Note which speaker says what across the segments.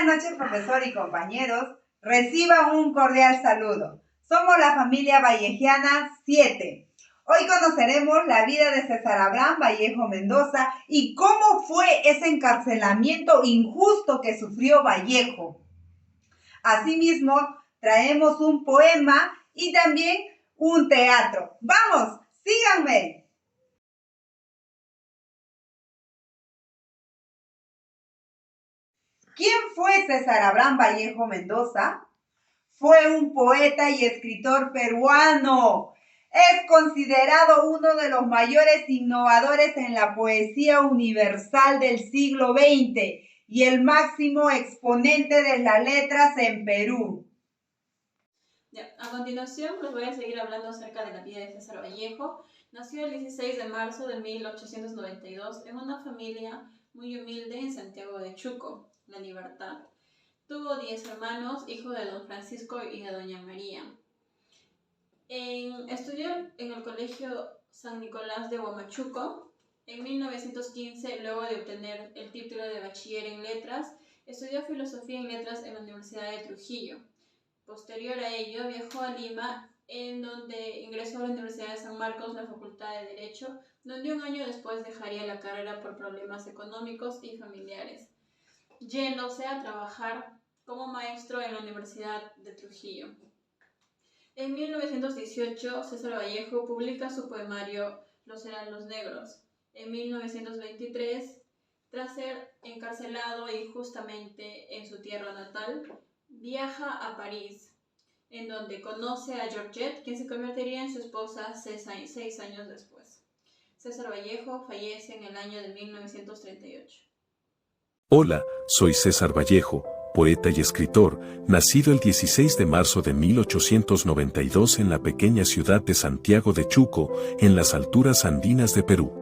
Speaker 1: noches, profesor y compañeros. Reciban un cordial saludo. Somos la familia Vallejiana 7. Hoy conoceremos la vida de César Abraham Vallejo Mendoza y cómo fue ese encarcelamiento injusto que sufrió Vallejo. Asimismo, traemos un poema y también un teatro. ¡Vamos! ¡Síganme! ¿Quién fue César Abraham Vallejo Mendoza? Fue un poeta y escritor peruano. Es considerado uno de los mayores innovadores en la poesía universal del siglo XX y el máximo exponente de las letras en Perú.
Speaker 2: A continuación les voy a seguir hablando acerca de la vida de César Vallejo. Nació el 16 de marzo de 1892 en una familia muy humilde en Santiago de Chuco, La Libertad. Tuvo 10 hermanos, hijo de don Francisco y de doña María. Estudió en el Colegio San Nicolás de Huamachuco. En 1915, luego de obtener el título de bachiller en letras, estudió filosofía en letras en la Universidad de Trujillo. Posterior a ello, viajó a Lima, en donde ingresó a la Universidad de San Marcos, la Facultad de Derecho, donde un año después dejaría la carrera por problemas económicos y familiares, yéndose a trabajar como maestro en la Universidad de Trujillo. En 1918, César Vallejo publica su poemario Los Heraldos Negros. En 1923, tras ser encarcelado injustamente en su tierra natal, viaja a París, en donde conoce a Georgette, quien se convertiría en su esposa 6 años después. César Vallejo fallece en el año de 1938.
Speaker 3: Hola, soy César Vallejo, poeta y escritor, nacido el 16 de marzo de 1892 en la pequeña ciudad de Santiago de Chuco, en las alturas andinas de Perú.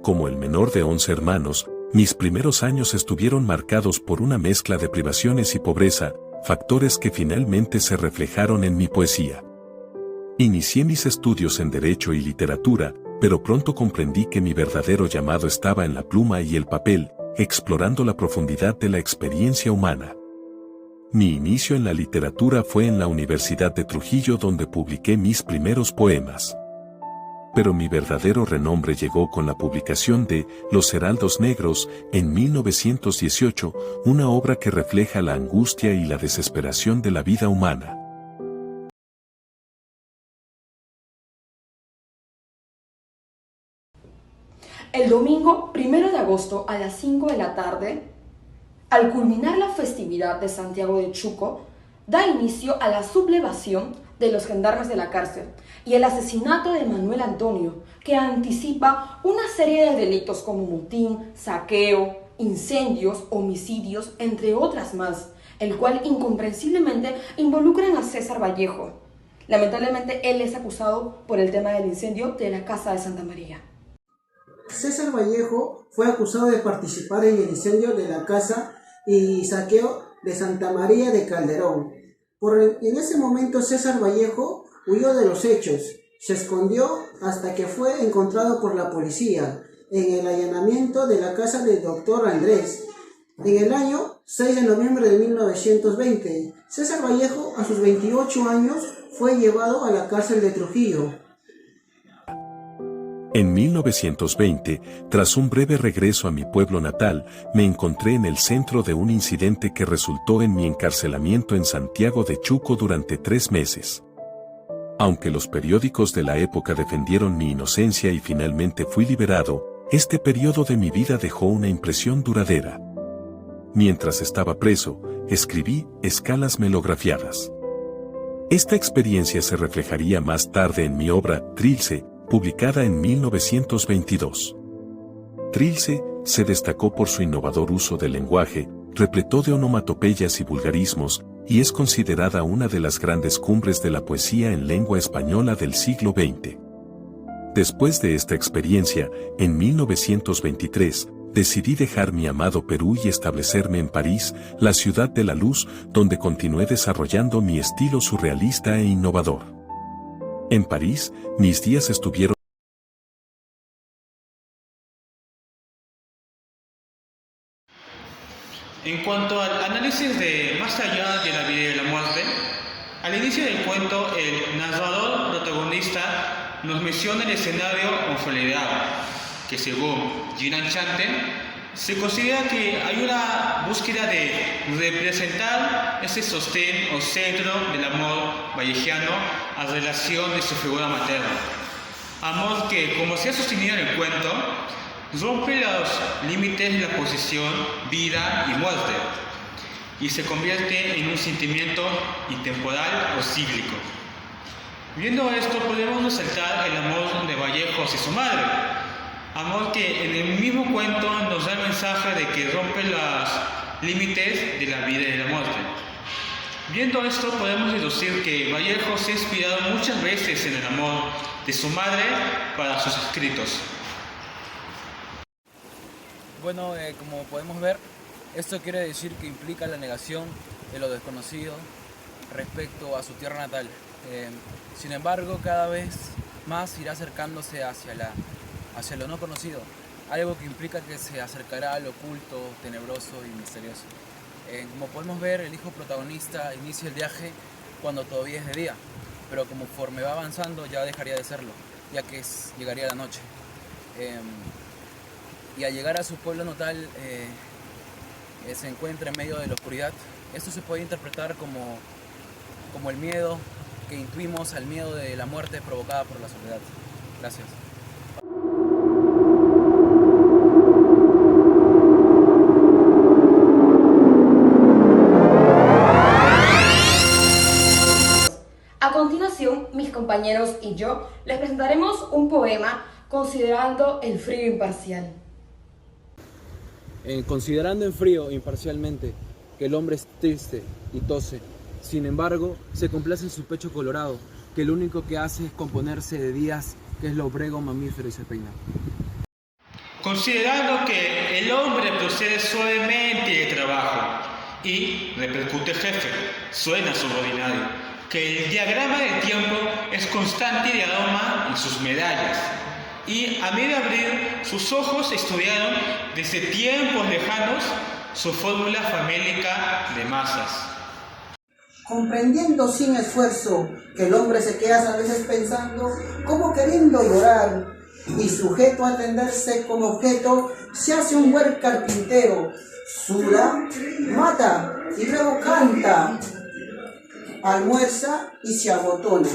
Speaker 3: Como el menor de 11 hermanos, mis primeros años estuvieron marcados por una mezcla de privaciones y pobreza, factores que finalmente se reflejaron en mi poesía. Inicié mis estudios en Derecho y Literatura, pero pronto comprendí que mi verdadero llamado estaba en la pluma y el papel, explorando la profundidad de la experiencia humana. Mi inicio en la literatura fue en la Universidad de Trujillo, donde publiqué mis primeros poemas. Pero mi verdadero renombre llegó con la publicación de Los Heraldos Negros en 1918, una obra que refleja la angustia y la desesperación de la vida humana.
Speaker 4: El domingo 1 de agosto a las 5 de la tarde, al culminar la festividad de Santiago de Chuco, da inicio a la sublevación de los gendarmes de la cárcel y el asesinato de Manuel Antonio, que anticipa una serie de delitos como motín, saqueo, incendios, homicidios, entre otras más, el cual incomprensiblemente involucran a César Vallejo. Lamentablemente, él es acusado por el tema del incendio de la Casa de Santa María.
Speaker 5: César Vallejo fue acusado de participar en el incendio de la casa y saqueo de Santa María de Calderón. En ese momento César Vallejo huyó de los hechos, se escondió hasta que fue encontrado por la policía en el allanamiento de la casa del doctor Andrés. En el año 6 de noviembre de 1920, César Vallejo, a sus 28 años, fue llevado a la cárcel de Trujillo.
Speaker 3: En 1920, tras un breve regreso a mi pueblo natal, me encontré en el centro de un incidente que resultó en mi encarcelamiento en Santiago de Chuco durante 3 meses. Aunque los periódicos de la época defendieron mi inocencia y finalmente fui liberado, este periodo de mi vida dejó una impresión duradera. Mientras estaba preso, escribí Escalas melografiadas. Esta experiencia se reflejaría más tarde en mi obra Trilce, publicada en 1922. Trilce se destacó por su innovador uso del lenguaje, repleto de onomatopeyas y vulgarismos, y es considerada una de las grandes cumbres de la poesía en lengua española del siglo XX. Después de esta experiencia, en 1923, decidí dejar mi amado Perú y establecerme en París, la ciudad de la luz, donde continué desarrollando mi estilo surrealista e innovador. En París, mis días estuvieron
Speaker 6: En cuanto al análisis de más allá de la vida y la muerte, al inicio del cuento el narrador protagonista nos menciona el escenario consolidado, que según Jinan Chanten, se considera que hay una búsqueda de representar ese sostén o centro del amor vallejiano a relación de su figura materna. Amor que, como se ha sostenido en el cuento, rompe los límites de la posición vida y muerte y se convierte en un sentimiento intemporal o cíclico. Viendo esto podemos resaltar el amor de Vallejo hacia su madre, amor que en el mismo cuento nos da el mensaje de que rompe los límites de la vida y de la muerte. Viendo esto podemos deducir que Vallejo se ha inspirado muchas veces en el amor de su madre para sus escritos.
Speaker 7: Bueno, como podemos ver, esto quiere decir que implica la negación de lo desconocido respecto a su tierra natal. Sin embargo, cada vez más irá acercándose hacia lo no conocido, algo que implica que se acercará al oculto, tenebroso y misterioso. Como podemos ver, el hijo protagonista inicia el viaje cuando todavía es de día, pero conforme va avanzando ya dejaría de serlo, ya que llegaría la noche. Y al llegar a su pueblo natal se encuentra en medio de la oscuridad. Esto se puede interpretar como el miedo que intuimos al miedo de la muerte provocada por la soledad. Gracias.
Speaker 4: A continuación, mis compañeros y yo les presentaremos un poema considerando el frío imparcial.
Speaker 7: Considerando en frío imparcialmente que el hombre es triste y tose, sin embargo se complace en su pecho colorado, que lo único que hace es componerse de días, que es lobrego mamífero y se peina.
Speaker 6: Considerando que el hombre procede suavemente de trabajo y repercute jefe, suena subordinado, que el diagrama del tiempo es constante y de aroma en sus medallas, y a medio abrir sus ojos estudiaron desde tiempos lejanos su fórmula famélica de masas.
Speaker 5: Comprendiendo sin esfuerzo que el hombre se queda a veces pensando, como queriendo llorar, y sujeto a atenderse como objeto, se hace un buen carpintero, suda, mata y luego canta, almuerza y se abotona.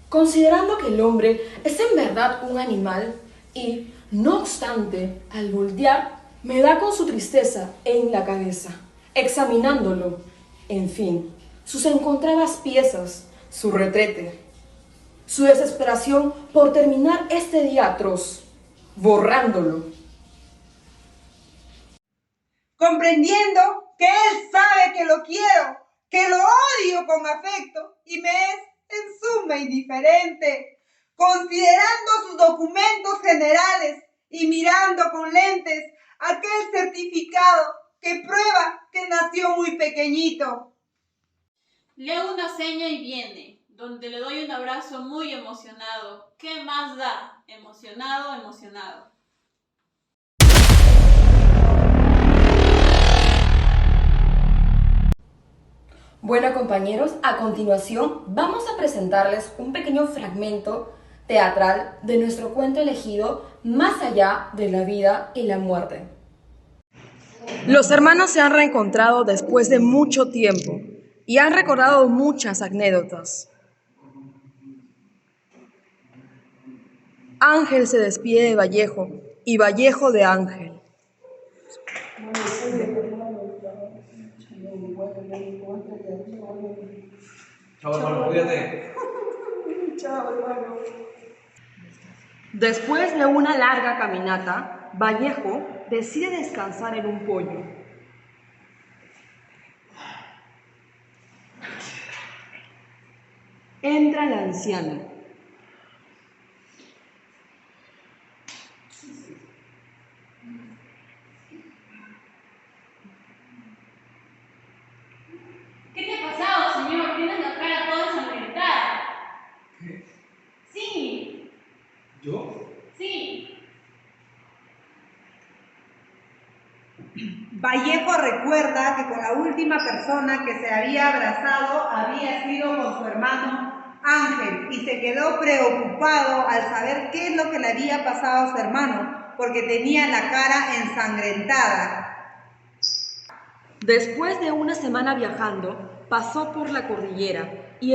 Speaker 4: Considerando que el hombre es en verdad un animal y, no obstante, al voltear, me da con su tristeza en la cabeza, examinándolo, en fin, sus encontradas piezas, su retrete, su desesperación por terminar este día atroz, borrándolo.
Speaker 1: Comprendiendo que él sabe que lo quiero, que lo odio con afecto y me es en suma indiferente, considerando sus documentos generales y mirando con lentes aquel certificado que prueba que nació muy pequeñito.
Speaker 2: Leo una seña y viene, donde le doy un abrazo muy emocionado. ¿Qué más da? Emocionado, emocionado.
Speaker 4: Bueno, compañeros, a continuación vamos a presentarles un pequeño fragmento teatral de nuestro cuento elegido Más allá de la vida y la muerte. Los hermanos se han reencontrado después de mucho tiempo y han recordado muchas anécdotas. Ángel se despide de Vallejo y Vallejo de Ángel.
Speaker 7: Chao, hermano, cuídate.
Speaker 5: Chao, hermano.
Speaker 4: Después de una larga caminata, Vallejo decide descansar en un poyo. Entra la anciana.
Speaker 2: ¿Qué te ha pasado, señor? Tienes la cara toda ensangrentada.
Speaker 7: ¿Qué?
Speaker 2: Sí,
Speaker 7: ¿Yo?
Speaker 2: sí.
Speaker 1: Vallejo recuerda que con la última persona que se había abrazado había sido con su hermano Ángel y se quedó preocupado al saber qué es lo que le había pasado a su hermano porque tenía la cara ensangrentada.
Speaker 4: Después de una semana viajando, pasó por la cordillera y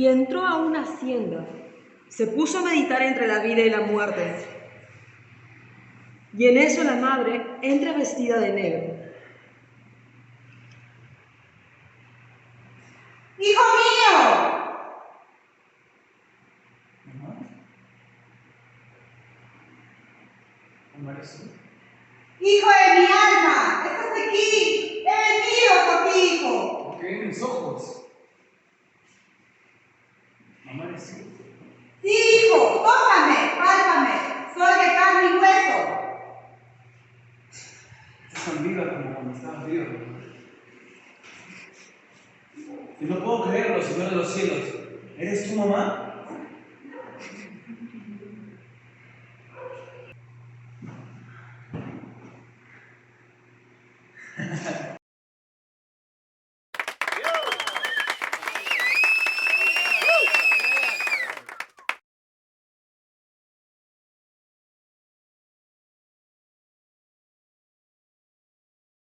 Speaker 4: entró a una hacienda. Se puso a meditar entre la vida y la muerte. Y en eso la madre entra vestida de negro.
Speaker 1: ¡Hijo mío! ¡Hijo de mi alma! ¡Estás aquí! ¡He venido contigo!
Speaker 8: ¿Por qué ven mis ojos? Mamá, ¿eres tú?
Speaker 1: ¡Sí, hijo! ¡Tócame! ¡Pálpame! ¡Soy de carne y hueso!
Speaker 8: Estás tan viva como cuando estabas viva. Y no puedo creerlo, Señor de los cielos. ¿Eres tu mamá?